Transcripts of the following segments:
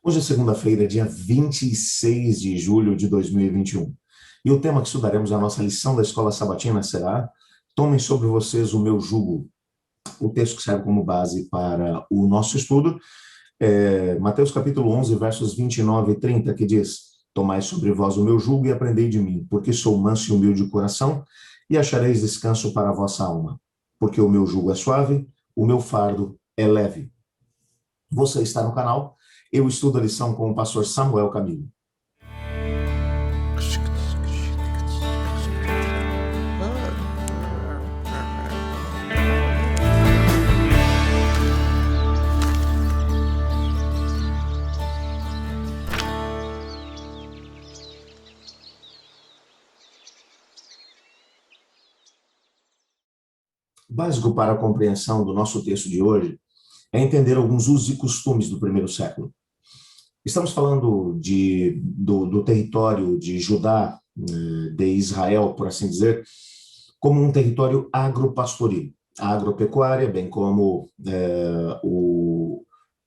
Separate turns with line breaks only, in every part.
Hoje é segunda-feira, dia 26 de julho de 2021. E o tema que estudaremos na nossa lição da Escola Sabatina será: Tomem sobre vocês o meu jugo. O texto que serve como base para o nosso estudo é Mateus capítulo 11, versos 29 e 30, que diz: Tomai sobre vós o meu jugo e aprendei de mim, porque sou manso e humilde de coração, e achareis descanso para a vossa alma. Porque o meu jugo é suave, o meu fardo é leve. Você está no canal Eu Estudo a Lição com o pastor Samuel Camilo. Básico para a compreensão do nosso texto de hoje é entender alguns usos e costumes do primeiro século. Estamos falando do território de Judá, de Israel, por assim dizer, como um território agropastoril. A agropecuária, bem como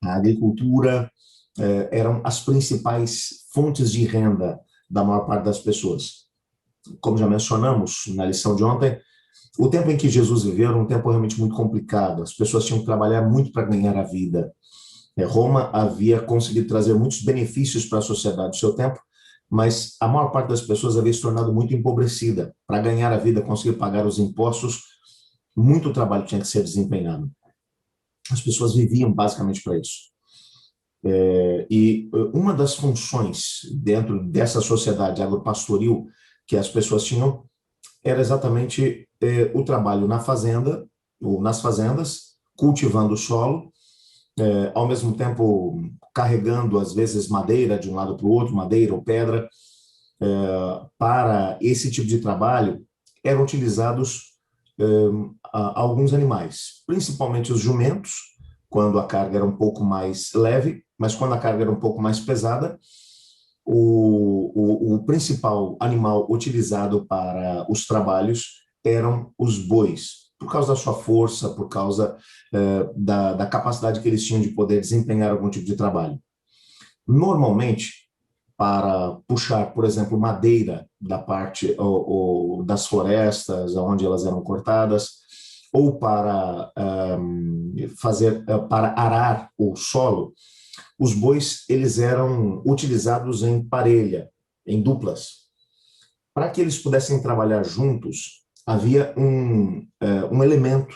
a agricultura, eram as principais fontes de renda da maior parte das pessoas. Como já mencionamos na lição de ontem, o tempo em que Jesus viveu era um tempo realmente muito complicado. As pessoas tinham que trabalhar muito para ganhar a vida. Roma havia conseguido trazer muitos benefícios para a sociedade do seu tempo, mas a maior parte das pessoas havia se tornado muito empobrecida. Para ganhar a vida, conseguir pagar os impostos, muito trabalho tinha que ser desempenhado. As pessoas viviam basicamente para isso. E uma das funções dentro dessa sociedade agropastoril que as pessoas tinham era exatamente o trabalho na fazenda, ou nas fazendas, cultivando o solo, ao mesmo tempo carregando, às vezes, madeira de um lado para o outro, madeira ou pedra. Para esse tipo de trabalho, eram utilizados alguns animais, principalmente os jumentos, quando a carga era um pouco mais leve, mas quando a carga era um pouco mais pesada, o principal animal utilizado para os trabalhos eram os bois, por causa da sua força, por causa da capacidade que eles tinham de poder desempenhar algum tipo de trabalho. Normalmente, para puxar, por exemplo, madeira da parte das florestas onde elas eram cortadas, ou para para arar o solo, os bois eles eram utilizados em parelha, em duplas. Para que eles pudessem trabalhar juntos, havia um elemento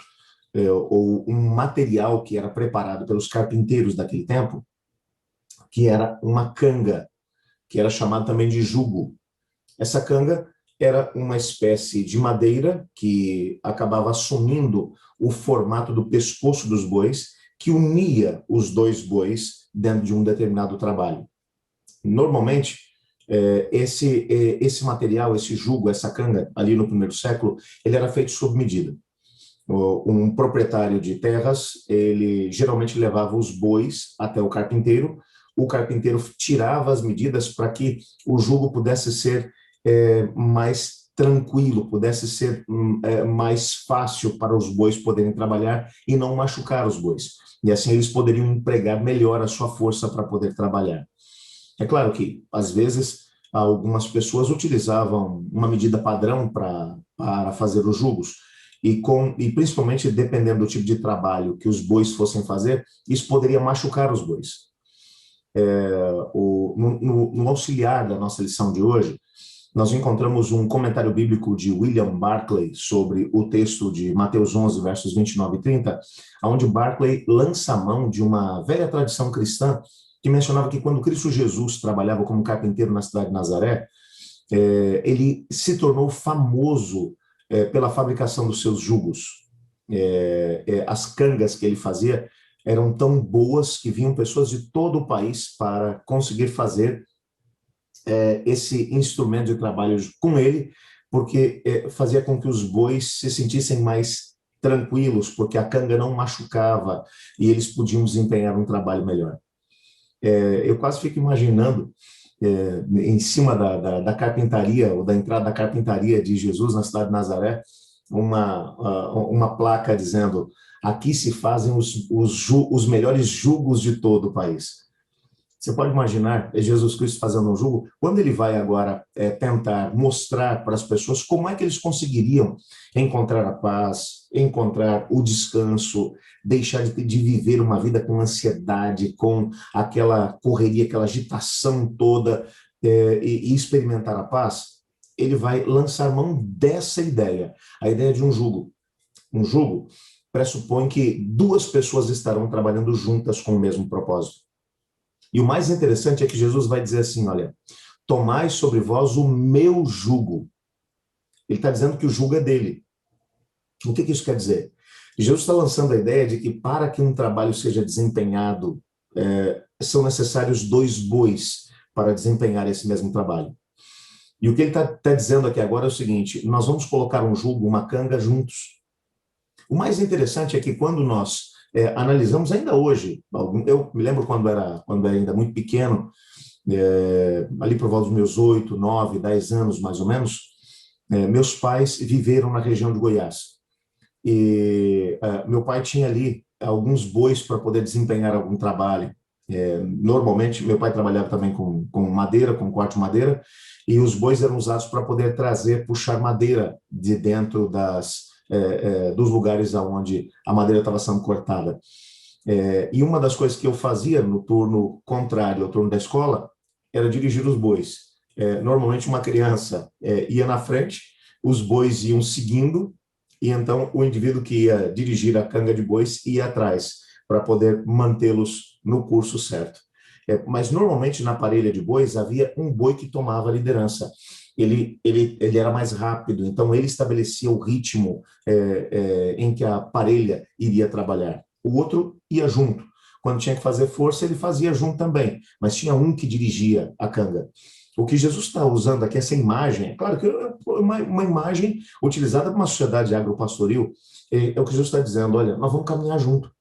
ou um material que era preparado pelos carpinteiros daquele tempo, que era uma canga, que era chamada também de jugo. Essa canga era uma espécie de madeira que acabava assumindo o formato do pescoço dos bois, que unia os dois bois dentro de um determinado trabalho. Normalmente, esse material, esse jugo, essa canga, ali no primeiro século, ele era feito sob medida. Um proprietário de terras, ele geralmente levava os bois até o carpinteiro tirava as medidas para que o jugo pudesse ser mais tranquilo, pudesse ser mais fácil para os bois poderem trabalhar e não machucar os bois. E assim eles poderiam empregar melhor a sua força para poder trabalhar. É claro que, às vezes, algumas pessoas utilizavam uma medida padrão para fazer os jugos, e principalmente dependendo do tipo de trabalho que os bois fossem fazer, isso poderia machucar os bois. No auxiliar da nossa lição de hoje, nós encontramos um comentário bíblico de William Barclay sobre o texto de Mateus 11, versos 29 e 30, onde Barclay lança a mão de uma velha tradição cristã que mencionava que quando Cristo Jesus trabalhava como carpinteiro na cidade de Nazaré, ele se tornou famoso pela fabricação dos seus jugos. As cangas que ele fazia eram tão boas que vinham pessoas de todo o país para conseguir fazer esse instrumento de trabalho com ele, porque fazia com que os bois se sentissem mais tranquilos, porque a canga não machucava e eles podiam desempenhar um trabalho melhor. Eu quase fico imaginando em cima da carpintaria, ou da entrada da carpintaria de Jesus na cidade de Nazaré, uma placa dizendo: aqui se fazem os melhores jugos de todo o país. Você pode imaginar Jesus Cristo fazendo um jugo? Quando ele vai agora tentar mostrar para as pessoas como é que eles conseguiriam encontrar a paz, encontrar o descanso, deixar de viver uma vida com ansiedade, com aquela correria, aquela agitação toda, e experimentar a paz, ele vai lançar mão dessa ideia, a ideia de um jugo. Um jugo pressupõe que duas pessoas estarão trabalhando juntas com o mesmo propósito. E o mais interessante é que Jesus vai dizer assim, olha, tomai sobre vós o meu jugo. Ele está dizendo que o jugo é dele. O que isso quer dizer? Jesus está lançando a ideia de que para que um trabalho seja desempenhado, são necessários dois bois para desempenhar esse mesmo trabalho. E o que ele está dizendo aqui agora é o seguinte, nós vamos colocar um jugo, uma canga juntos. O mais interessante é que quando nós analisamos ainda hoje, eu me lembro quando era ainda muito pequeno, ali por volta dos meus 8, 9, 10 anos mais ou menos, meus pais viveram na região de Goiás. E meu pai tinha ali alguns bois para poder desempenhar algum trabalho. Normalmente, meu pai trabalhava também com madeira, com corte de madeira, e os bois eram usados para poder puxar madeira de dentro dos lugares onde a madeira estava sendo cortada. E uma das coisas que eu fazia no turno contrário ao turno da escola era dirigir os bois. Normalmente uma criança ia na frente, os bois iam seguindo, e então o indivíduo que ia dirigir a canga de bois ia atrás, para poder mantê-los no curso certo. Mas normalmente na parelha de bois havia um boi que tomava a liderança. Ele era mais rápido, então ele estabelecia o ritmo em que a parelha iria trabalhar. O outro ia junto. Quando tinha que fazer força, ele fazia junto também, mas tinha um que dirigia a canga. O que Jesus está usando aqui, essa imagem, é claro que é uma imagem utilizada por uma sociedade agropastoril, é o que Jesus está dizendo, olha, nós vamos caminhar junto.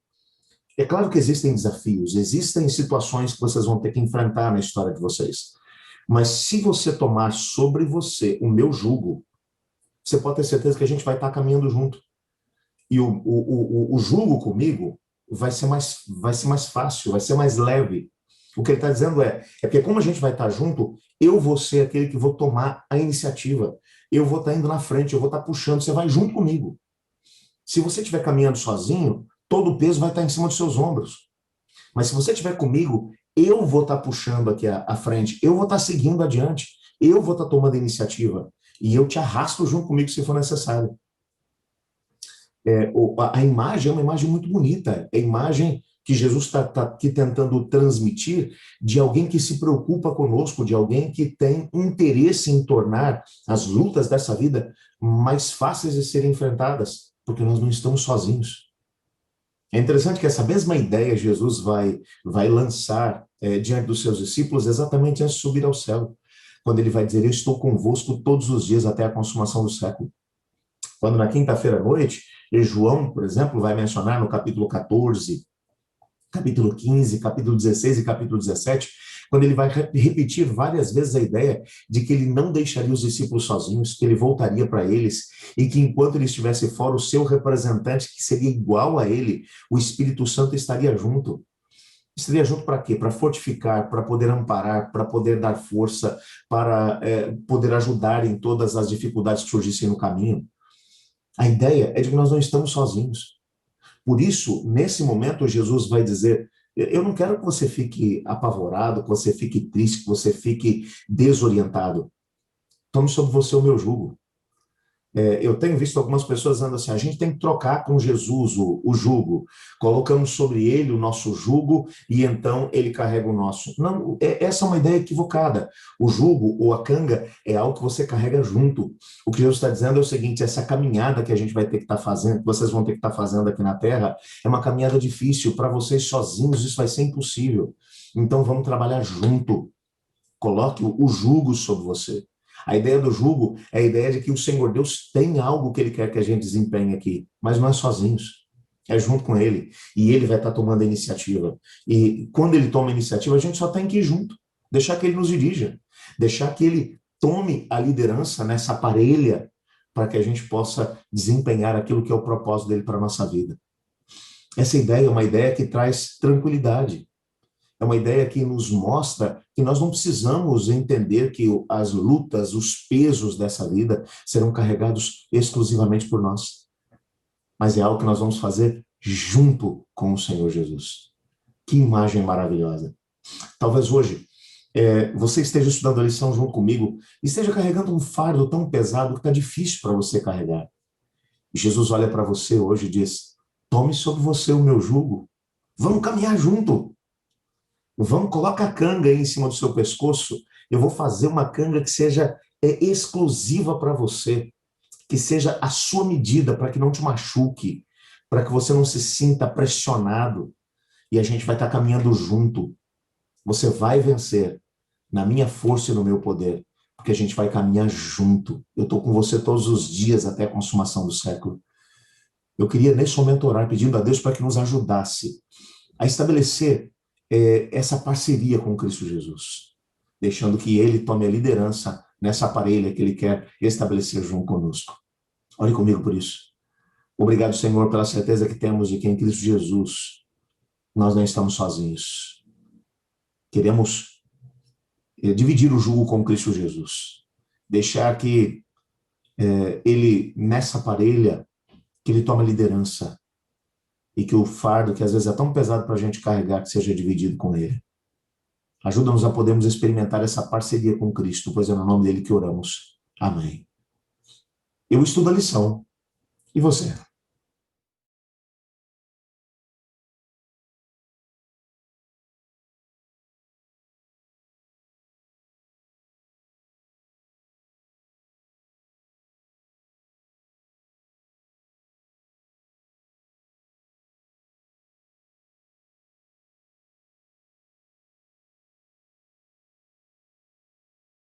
É claro que existem desafios, existem situações que vocês vão ter que enfrentar na história de vocês, mas se você tomar sobre você o meu jugo, você pode ter certeza que a gente vai estar caminhando junto. E o jugo comigo vai ser mais fácil, vai ser mais leve. O que ele está dizendo porque como a gente vai estar junto, eu vou ser aquele que vou tomar a iniciativa. Eu vou estar indo na frente, eu vou estar puxando, você vai junto comigo. Se você estiver caminhando sozinho, todo o peso vai estar em cima dos seus ombros. Mas se você estiver comigo, eu vou estar puxando aqui à frente, eu vou estar seguindo adiante, eu vou estar tomando a iniciativa. E eu te arrasto junto comigo se for necessário. A imagem é uma imagem muito bonita, é a imagem que Jesus está aqui tentando transmitir de alguém que se preocupa conosco, de alguém que tem interesse em tornar as lutas dessa vida mais fáceis de serem enfrentadas, porque nós não estamos sozinhos. É interessante que essa mesma ideia Jesus vai lançar diante dos seus discípulos exatamente antes de subir ao céu, quando ele vai dizer, eu estou convosco todos os dias até a consumação do século. Quando na quinta-feira à noite, João, por exemplo, vai mencionar no capítulo 14, capítulo 15, capítulo 16 e capítulo 17, quando ele vai repetir várias vezes a ideia de que ele não deixaria os discípulos sozinhos, que ele voltaria para eles, e que enquanto ele estivesse fora, o seu representante, que seria igual a ele, o Espírito Santo estaria junto. Estaria junto para quê? Para fortificar, para poder amparar, para poder dar força, para poder ajudar em todas as dificuldades que surgissem no caminho. A ideia é de que nós não estamos sozinhos. Por isso, nesse momento, Jesus vai dizer, eu não quero que você fique apavorado, que você fique triste, que você fique desorientado. Tome sobre você o meu jugo. Eu tenho visto algumas pessoas dizendo assim, a gente tem que trocar com Jesus o jugo, colocamos sobre ele o nosso jugo e então ele carrega o nosso. Não, essa é uma ideia equivocada. O jugo ou a canga é algo que você carrega junto. O que Jesus está dizendo é o seguinte, essa caminhada que a gente vai ter que estar fazendo, que vocês vão ter que estar fazendo aqui na Terra, é uma caminhada difícil, para vocês sozinhos isso vai ser impossível. Então vamos trabalhar junto. Coloque o jugo sobre você. A ideia do jugo é a ideia de que o Senhor Deus tem algo que Ele quer que a gente desempenhe aqui, mas não é sozinhos, é junto com Ele, e Ele vai estar tomando a iniciativa. E quando Ele toma a iniciativa, a gente só tem que ir junto, deixar que Ele nos dirija, deixar que Ele tome a liderança nessa parelha, para que a gente possa desempenhar aquilo que é o propósito dele para a nossa vida. Essa ideia é uma ideia que traz tranquilidade. É uma ideia que nos mostra que nós não precisamos entender que as lutas, os pesos dessa vida serão carregados exclusivamente por nós, mas é algo que nós vamos fazer junto com o Senhor Jesus. Que imagem maravilhosa. Talvez hoje você esteja estudando a lição junto comigo e esteja carregando um fardo tão pesado que está difícil para você carregar. Jesus olha para você hoje e diz: tome sobre você o meu jugo. Vamos caminhar junto. Vamos, coloca a canga aí em cima do seu pescoço. Eu vou fazer uma canga que seja exclusiva para você, que seja a sua medida, para que não te machuque, para que você não se sinta pressionado. E a gente vai estar caminhando junto. Você vai vencer na minha força e no meu poder, porque a gente vai caminhar junto. Eu estou com você todos os dias até a consumação do século. Eu queria, nesse momento, orar, pedindo a Deus para que nos ajudasse a estabelecer essa parceria com Cristo Jesus, deixando que Ele tome a liderança nessa parelha que Ele quer estabelecer junto conosco. Ore comigo por isso. Obrigado, Senhor, pela certeza que temos de que em Cristo Jesus nós não estamos sozinhos. Queremos dividir o jugo com Cristo Jesus, deixar que Ele, nessa parelha, que Ele tome a liderança e que o fardo, que às vezes é tão pesado para a gente carregar, que seja dividido com Ele. Ajuda-nos a podermos experimentar essa parceria com Cristo, pois é no nome dele que oramos. Amém. Eu estudo a lição. E você?